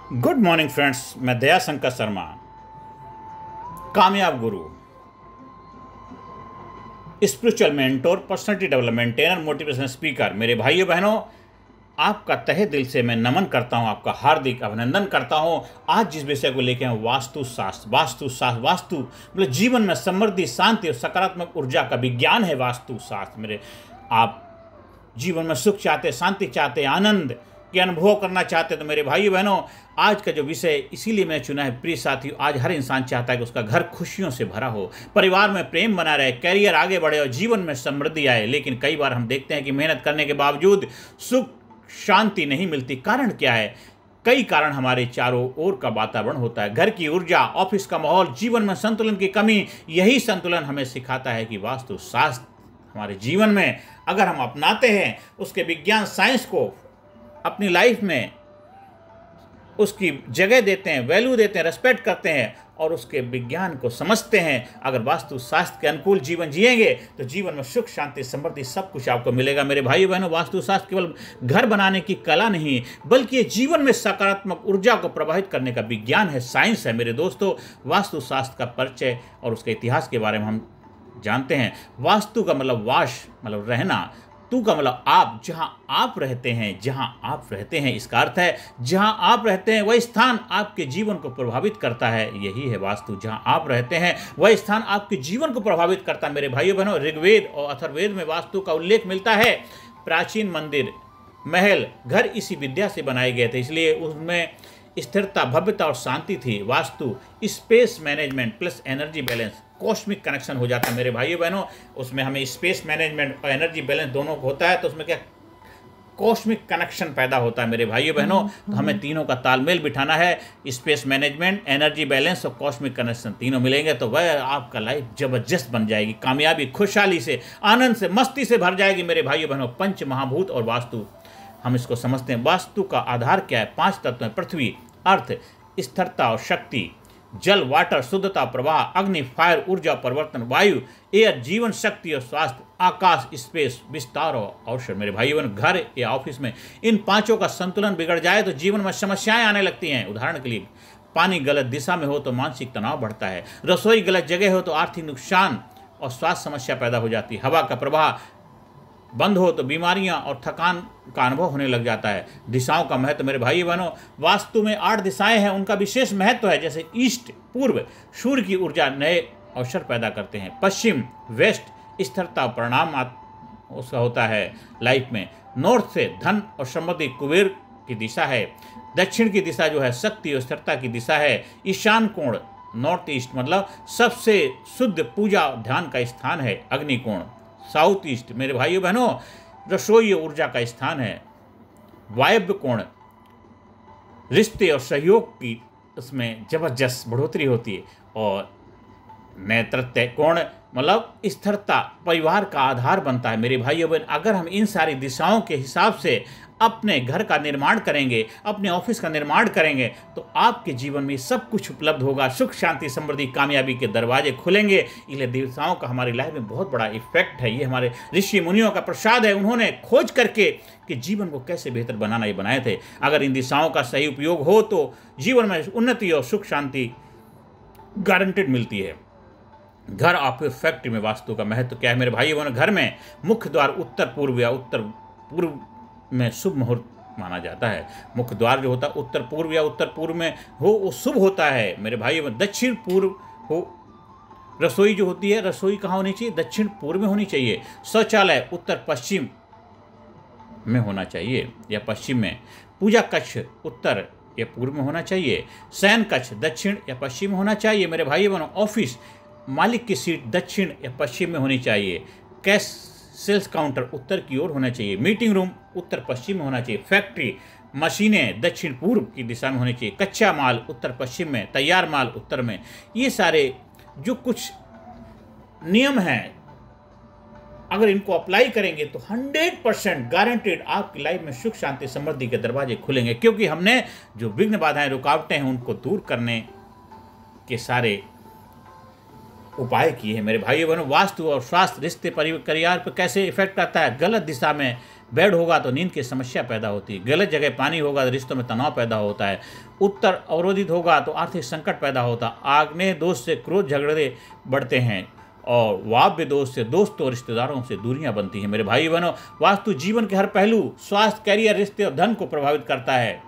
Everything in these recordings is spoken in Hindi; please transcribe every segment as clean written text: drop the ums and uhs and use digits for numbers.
गुड मॉर्निंग फ्रेंड्स, मैं दया शंकर शर्मा, कामयाब गुरु, spiritual mentor, personality development trainer, motivational speaker. मेरे भाइयों बहनों, आपका तहे दिल से मैं नमन करता हूं, आपका हार्दिक अभिनंदन करता हूं। आज जिस विषय को लेके हैं वास्तुशास्त्र। वास्तु मतलब जीवन में समृद्धि, शांति और सकारात्मक ऊर्जा का विज्ञान है वास्तुशास्त्र। मेरे आप जीवन में सुख चाहते, शांति चाहते, आनंद के अनुभव करना चाहते, तो मेरे भाइयों बहनों, आज का जो विषय इसीलिए मैंने चुना है। प्रिय साथियों, आज हर इंसान चाहता है कि उसका घर खुशियों से भरा हो, परिवार में प्रेम बना रहे, कैरियर आगे बढ़े और जीवन में समृद्धि आए। लेकिन कई बार हम देखते हैं कि मेहनत करने के बावजूद सुख शांति नहीं मिलती। कारण क्या है? कई कारण हमारे चारों ओर का वातावरण होता है, घर की ऊर्जा, ऑफिस का माहौल, जीवन में संतुलन की कमी। यही संतुलन हमें सिखाता है कि वास्तुशास्त्र हमारे जीवन में अगर हम अपनाते हैं, उसके विज्ञान साइंस को अपनी लाइफ में उसकी जगह देते हैं, वैल्यू देते हैं, रेस्पेक्ट करते हैं और उसके विज्ञान को समझते हैं, अगर वास्तुशास्त्र के अनुकूल जीवन जिएंगे तो जीवन में सुख शांति समृद्धि सब कुछ आपको मिलेगा। मेरे भाइयों बहनों, वास्तुशास्त्र केवल घर बनाने की कला नहीं, बल्कि ये जीवन में सकारात्मक ऊर्जा को प्रभावित करने का विज्ञान है, साइंस है। मेरे दोस्तों, वास्तुशास्त्र का परिचय और उसके इतिहास के बारे में हम जानते हैं। वास्तु का मतलब वाश मतलब रहना, तू का मतलब आप, जहां आप रहते हैं, इसका अर्थ है जहां आप रहते हैं वह स्थान आपके जीवन को प्रभावित करता है। यही है वास्तु, जहां आप रहते हैं वह स्थान आपके जीवन को प्रभावित करता है। मेरे भाइयों बहनों, ऋग्वेद और अथर्ववेद में वास्तु का उल्लेख मिलता है। प्राचीन मंदिर, महल, घर इसी विद्या से बनाए गए थे, इसलिए उसमें स्थिरता, भव्यता और शांति थी। Vastu space management plus energy balance, cosmic connection हो जाता है। मेरे भाइयों बहनों, उसमें हमें स्पेस मैनेजमेंट और एनर्जी बैलेंस दोनों होता है, तो उसमें क्या कॉस्मिक कनेक्शन पैदा होता है। मेरे भाइयों बहनों, तो हमें तीनों का तालमेल बिठाना है। स्पेस मैनेजमेंट, एनर्जी बैलेंस और कॉस्मिक कनेक्शन तीनों मिलेंगे तो वह आपका लाइफ जबरदस्त बन जाएगी, कामयाबी, खुशहाली से, आनंद से, मस्ती से भर जाएगी। मेरे भाइयों बहनों, पंच महाभूत और वास्तु हम इसको समझते हैं। वास्तु का आधार क्या है? 5 तत्व हैं: पृथ्वी, अर्थ, स्थिरता और शक्ति; जल, वाटर, शुद्धता, प्रवाह; अग्नि, फायर, ऊर्जा, परिवर्तन; वायु, एयर, जीवन, शक्ति और स्वास्थ्य; आकाश, स्पेस, विस्तार और अवसर। मेरे भाइयों बहनों, घर या ऑफिस में इन पांचों का संतुलन बिगड़ जाए तो जीवन में समस्याएं आने लगती हैं। उदाहरण के लिए, पानी गलत दिशा में हो तो मानसिक तनाव बढ़ता है, रसोई गलत जगह हो तो आर्थिक नुकसान और स्वास्थ्य समस्या पैदा हो जाती है, हवा का प्रवाह बंद हो तो बीमारियां और थकान का अनुभव होने लग जाता है। दिशाओं का महत्व, मेरे भाई बहनों, वास्तु में 8 दिशाएं हैं, उनका विशेष महत्व है। जैसे ईस्ट, पूर्व, सूर्य की ऊर्जा नए अवसर पैदा करते हैं; पश्चिम, वेस्ट, स्थिरता परिणाम उसका होता है लाइफ में; नॉर्थ से धन और समृद्धि, कुबेर की दिशा है; दक्षिण की दिशा जो है शक्ति और स्थिरता की दिशा है; ईशान कोण, नॉर्थ ईस्ट मतलब सबसे शुद्ध पूजा ध्यान का स्थान है; अग्नि कोण, साउथ ईस्ट मेरे भाइयों बहनों रसोई ऊर्जा का स्थान है; वायव्य कोण, रिश्ते और सहयोग की उसमें जबरदस्त बढ़ोतरी होती है; और नैतृत्य कोण मतलब स्थिरता, परिवार का आधार बनता है। मेरे भाइयों बहन, अगर हम इन सारी दिशाओं के हिसाब से अपने घर का निर्माण करेंगे, अपने ऑफिस का निर्माण करेंगे, तो आपके जीवन में सब कुछ उपलब्ध होगा। सुख शांति समृद्धि कामयाबी के दरवाजे खुलेंगे। इसलिए दिशाओं का हमारी लाइफ में बहुत बड़ा इफेक्ट है। ये हमारे ऋषि मुनियों का प्रसाद है, उन्होंने खोज करके कि जीवन को कैसे बेहतर बनाना ये बनाए थे। अगर इन दिशाओं का सही उपयोग हो तो जीवन में उन्नति और सुख शांति गारंटेड मिलती है। घर ऑफिस फैक्ट्री में वास्तु का महत्व क्या है? मेरे भाइयों बहनों, घर में मुख्य द्वार उत्तर पूर्व या उत्तर पूर्व में शुभ मुहूर्त माना जाता है। मुख्य द्वार जो होता है उत्तर पूर्व या उत्तर पूर्व में हो वो शुभ होता है। मेरे भाइयों में दक्षिण पूर्व हो। रसोई जो होती है, रसोई कहाँ होनी चाहिए? दक्षिण पूर्व में होनी चाहिए। शौचालय उत्तर पश्चिम में होना चाहिए या पश्चिम में। पूजा कक्ष उत्तर या पूर्व में होना चाहिए। शयन कक्ष दक्षिण या पश्चिम में होना चाहिए। मेरे भाइयों बहनों, ऑफिस मालिक की सीट दक्षिण या पश्चिम में होनी चाहिए। कैश सेल्स काउंटर उत्तर की ओर होना चाहिए। मीटिंग रूम उत्तर पश्चिम में होना चाहिए। फैक्ट्री मशीनें दक्षिण पूर्व की दिशा में होनी चाहिए। कच्चा माल उत्तर पश्चिम में, तैयार माल उत्तर में। ये सारे जो कुछ नियम हैं, अगर इनको अप्लाई करेंगे तो 100% गारंटेड आपकी लाइफ में सुख शांति समृद्धि के दरवाजे खुलेंगे, क्योंकि हमने जो विघ्न बाधाएं रुकावटें हैं उनको दूर करने के सारे उपाय किए हैं। मेरे भाइयों बहनों, वास्तु और स्वास्थ्य, रिश्ते, परिवार पर कैसे इफेक्ट आता है? गलत दिशा में बेड होगा तो नींद की समस्या पैदा होती है, गलत जगह पानी होगा तो रिश्तों में तनाव पैदा होता है, उत्तर अवरोधित होगा तो आर्थिक संकट पैदा होता, आग्नेय दोष से क्रोध झगड़े बढ़ते हैं, और वाव्य दोष से दोस्तों और रिश्तेदारों से दूरियां बनती हैं। मेरे भाई बहनों, वास्तु जीवन के हर पहलू, स्वास्थ्य, कैरियर, रिश्ते और धन को प्रभावित करता है।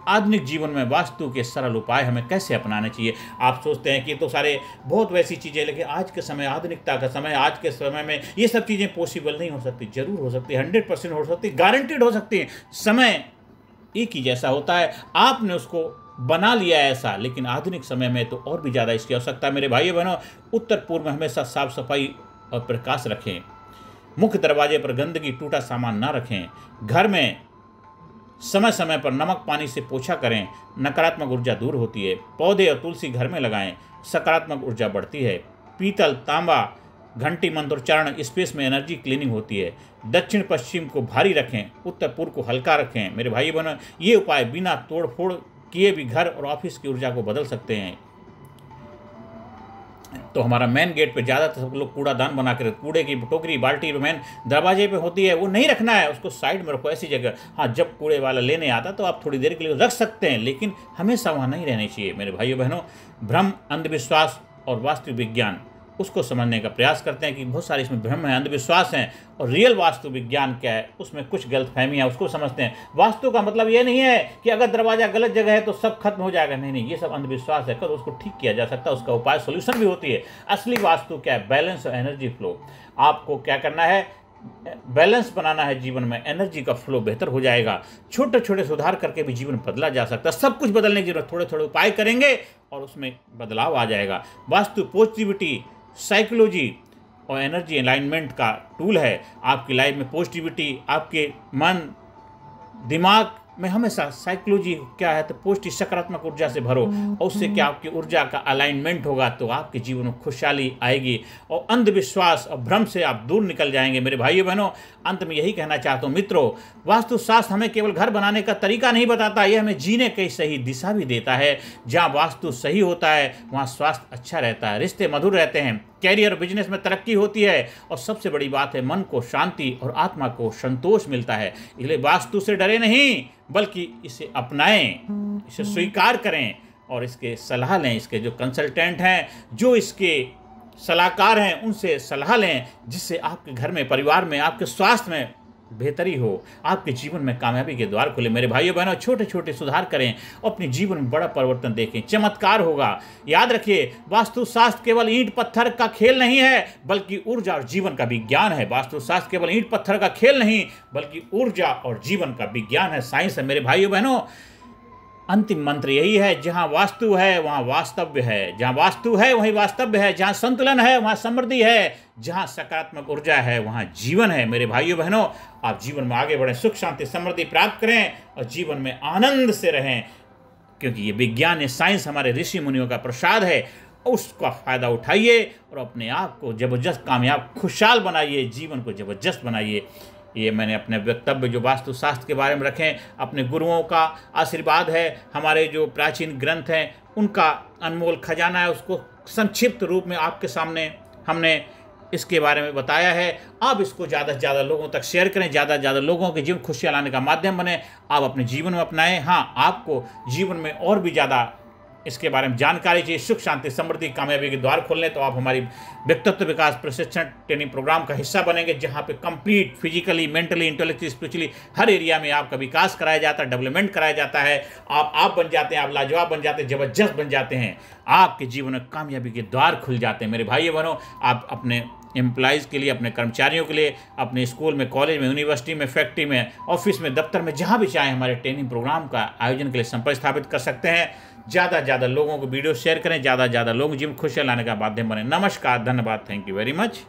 आधुनिक जीवन में वास्तु के सरल उपाय हमें कैसे अपनाने चाहिए? आप सोचते हैं कि तो सारे बहुत वैसी चीज़ें, लेकिन आज के समय, आधुनिकता का समय, आज के समय में ये सब चीज़ें पॉसिबल नहीं हो सकती। जरूर हो सकती है, 100% हो सकती है, गारंटेड हो सकती है। समय एक ही जैसा होता है, आपने उसको बना लिया है ऐसा, लेकिन आधुनिक समय में तो और भी ज़्यादा इसकी आवश्यकता है। मेरे भाइयों बहनों, उत्तर पूर्व में हमेशा साफ सफाई और प्रकाश रखें, मुख्य दरवाजे पर गंदगी, टूटा सामान ना रखें, घर में समय समय पर नमक पानी से पोछा करें, नकारात्मक ऊर्जा दूर होती है। पौधे और तुलसी घर में लगाएं, सकारात्मक ऊर्जा बढ़ती है। पीतल, तांबा, घंटी मंत्रोच्चारण, स्पेस में एनर्जी क्लीनिंग होती है। दक्षिण पश्चिम को भारी रखें, उत्तर पूर्व को हल्का रखें। मेरे भाई बहनों, ये उपाय बिना तोड़ फोड़ किए भी घर और ऑफिस की ऊर्जा को बदल सकते हैं। तो हमारा मेन गेट पे ज़्यादातर सब लोग कूड़ादान बना कर, कूड़े की टोकरी, बाल्टी मेन दरवाजे पे होती है, वो नहीं रखना है, उसको साइड में रखो ऐसी जगह। हाँ, जब कूड़े वाला लेने आता तो आप थोड़ी देर के लिए रख सकते हैं, लेकिन हमेशा वहाँ नहीं रहनी चाहिए। मेरे भाइयों बहनों, भ्रम, अंधविश्वास और वास्तु विज्ञान, उसको समझने का प्रयास करते हैं कि बहुत सारे इसमें भ्रम है, अंधविश्वास हैं, और रियल वास्तु विज्ञान क्या है, उसमें कुछ गलतफहमियां, उसको समझते हैं। वास्तु का मतलब ये नहीं है कि अगर दरवाजा गलत जगह है तो सब खत्म हो जाएगा, नहीं, ये सब अंधविश्वास है। कल उसको ठीक किया जा सकता है, उसका उपाय, सोल्यूशन भी होती है। असली वास्तु क्या है? बैलेंस और एनर्जी फ्लो। आपको क्या करना है? बैलेंस बनाना है जीवन में, एनर्जी का फ्लो बेहतर हो जाएगा। छोटे छोटे सुधार करके भी जीवन बदला जा सकता है। सब कुछ बदलने की जरूरत, थोड़े थोड़े उपाय करेंगे और उसमें बदलाव आ जाएगा। वास्तु पॉजिटिविटी, साइकोलॉजी और एनर्जी अलाइनमेंट का टूल है। आपकी लाइफ में पॉजिटिविटी, आपके मन दिमाग में हमेशा साइकोलॉजी क्या है, तो पॉजिटिव सकारात्मक ऊर्जा से भरो, और उससे क्या आपकी ऊर्जा का अलाइनमेंट होगा तो आपके जीवन में खुशहाली आएगी, और अंधविश्वास और भ्रम से आप दूर निकल जाएंगे। मेरे भाइयों बहनों, अंत में यही कहना चाहता हूँ मित्रों, वास्तुशास्त्र हमें केवल घर बनाने का तरीका नहीं बताता, यह हमें जीने की सही दिशा भी देता है। जहाँ वास्तु सही होता है वहाँ स्वास्थ्य अच्छा रहता है, रिश्ते मधुर रहते हैं, कैरियर बिजनेस में तरक्की होती है, और सबसे बड़ी बात है, मन को शांति और आत्मा को संतोष मिलता है। इसलिए वास्तु से डरे नहीं, बल्कि इसे अपनाएं, इसे स्वीकार करें और इसके सलाह लें। इसके जो कंसल्टेंट हैं, जो इसके सलाहकार हैं, उनसे सलाह लें, जिससे आपके घर में, परिवार में, आपके स्वास्थ्य में बेहतरी हो, आपके जीवन में कामयाबी के द्वार खुले। मेरे भाइयों बहनों, छोटे छोटे सुधार करें, अपने जीवन में बड़ा परिवर्तन देखें, चमत्कार होगा। याद रखिए, वास्तुशास्त्र केवल ईंट पत्थर का खेल नहीं है, बल्कि ऊर्जा और जीवन का विज्ञान है। वास्तुशास्त्र केवल ईंट पत्थर का खेल नहीं, बल्कि ऊर्जा और जीवन का विज्ञान है, साइंस है। मेरे भाइयों बहनों, अंतिम मंत्र यही है, जहाँ वास्तु है वहाँ वास्तव्य है, जहाँ वास्तु है वहीं वास्तव्य है, जहाँ संतुलन है वहाँ समृद्धि है, जहाँ सकारात्मक ऊर्जा है वहाँ जीवन है। मेरे भाइयों बहनों, आप जीवन में आगे बढ़ें, सुख शांति समृद्धि प्राप्त करें और जीवन में आनंद से रहें, क्योंकि ये विज्ञान, ये साइंस हमारे ऋषि मुनियों का प्रसाद है। उसका फ़ायदा उठाइए और अपने आप को जबरदस्त कामयाब, खुशहाल बनाइए, जीवन को जबरदस्त बनाइए। ये मैंने अपने वक्तव्य जो वास्तुशास्त्र के बारे में रखें, अपने गुरुओं का आशीर्वाद है, हमारे जो प्राचीन ग्रंथ हैं उनका अनमोल खजाना है, उसको संक्षिप्त रूप में आपके सामने हमने इसके बारे में बताया है। आप इसको ज़्यादा से ज़्यादा लोगों तक शेयर करें, ज़्यादा से ज़्यादा लोगों के जीवन खुशियाँ लाने का माध्यम बने, आप अपने जीवन में अपनाएं। हाँ, आपको जीवन में और भी ज़्यादा इसके बारे में जानकारी चाहिए, सुख शांति समृद्धि कामयाबी के द्वार खोलने, तो आप हमारी व्यक्तित्व विकास प्रशिक्षण ट्रेनिंग प्रोग्राम का हिस्सा बनेंगे, जहां पे complete physically, mentally, intellectually, spiritually हर एरिया में आपका विकास कराया जाता है, डेवलपमेंट कराया जाता है। आप बन जाते हैं, आप लाजवाब बन जाते हैं, जबरदस्त बन जाते हैं, आपके जीवन में कामयाबी के द्वार खुल जाते हैं। मेरे भाइयों बहनों, आप अपने एम्प्लॉइज़ के लिए, अपने कर्मचारियों के लिए, अपने स्कूल में, कॉलेज में, यूनिवर्सिटी में, फैक्ट्री में, ऑफिस में, दफ्तर में, जहाँ भी चाहें हमारे ट्रेनिंग प्रोग्राम का आयोजन के लिए संपर्क स्थापित कर सकते हैं। ज़्यादा से ज़्यादा लोगों को वीडियो शेयर करें, ज़्यादा से ज़्यादा लोग जीवन खुशियाँ लाने का माध्यम बने। नमस्कार, धन्यवाद, थैंक यू वेरी मच।